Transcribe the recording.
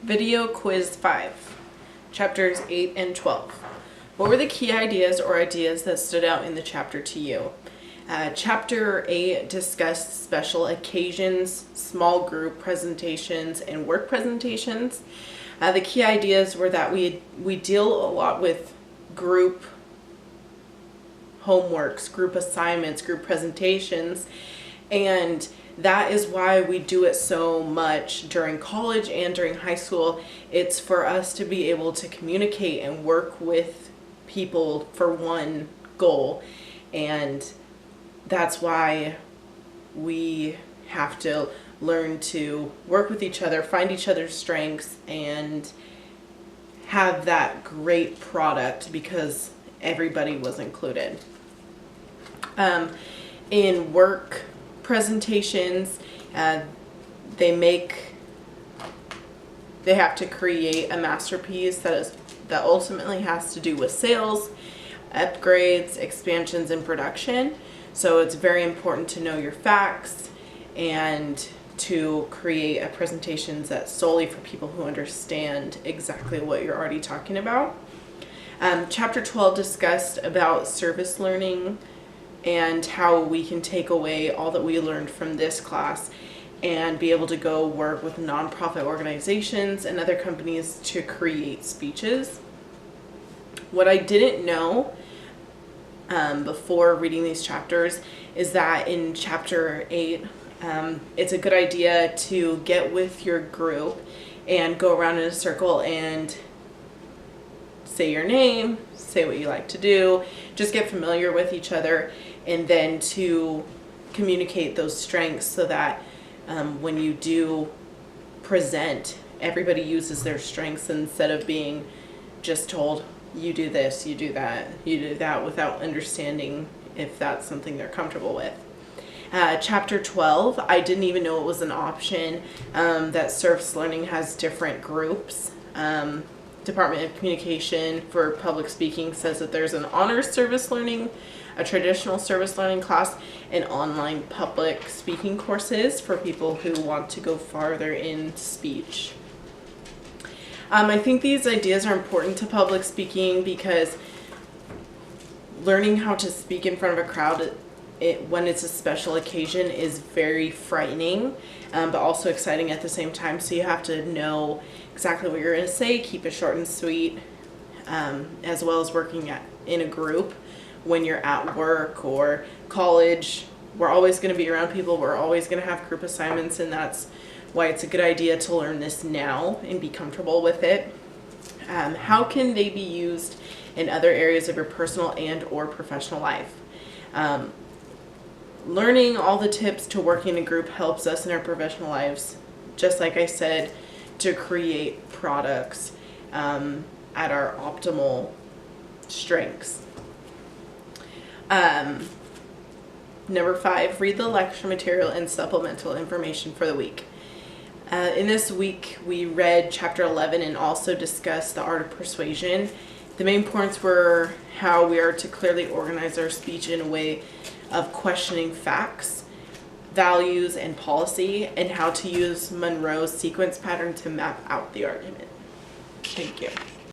Video Quiz 5, Chapters 8 and 12. What were the key ideas or ideas that stood out in the chapter to you? Chapter 8 discussed special occasions, small group presentations, and work presentations. The key ideas were that we deal a lot with group homeworks, group assignments, group presentations, and that is why we do it so much during college and during high school. It's for us to be able to communicate and work with people for one goal, and that's why we have to learn to work with each other, find each other's strengths, and have that great product because everybody was included. In work presentations, they have to create a masterpiece that ultimately has to do with sales, upgrades, expansions, and production. So it's very important to know your facts and to create a presentation that's solely for people who understand exactly what you're already talking about. Chapter 12 discussed about service learning and how we can take away all that we learned from this class and be able to go work with nonprofit organizations and other companies to create speeches. What I didn't know before reading these chapters is that in chapter 8, it's a good idea to get with your group and go around in a circle and say your name, say what you like to do, just get familiar with each other, and then to communicate those strengths so that when you do present, everybody uses their strengths instead of being just told, you do this, you do that, without understanding if that's something they're comfortable with. Chapter 12, I didn't even know it was an option, that Service Learning has different groups. Department of Communication for Public Speaking says that there's an honors service learning, a traditional service learning class, and online public speaking courses for people who want to go farther in speech. I think these ideas are important to public speaking because learning how to speak in front of a crowd when it's a special occasion is very frightening, but also exciting at the same time. So you have to know exactly what you're going to say, keep it short and sweet, as well as working in a group when you're at work or college. We're always going to be around people. We're always going to have group assignments, and that's why it's a good idea to learn this now and be comfortable with it. How can they be used in other areas of your personal and or professional life? Learning all the tips to working in a group helps us in our professional lives, just like I said, to create products at our optimal strengths. Number 5, read the lecture material and supplemental information for the week. In this week, we read chapter 11 and also discussed the art of persuasion. The main points were how we are to clearly organize our speech in a way of questioning facts, values, and policy, and how to use Monroe's sequence pattern to map out the argument. Thank you.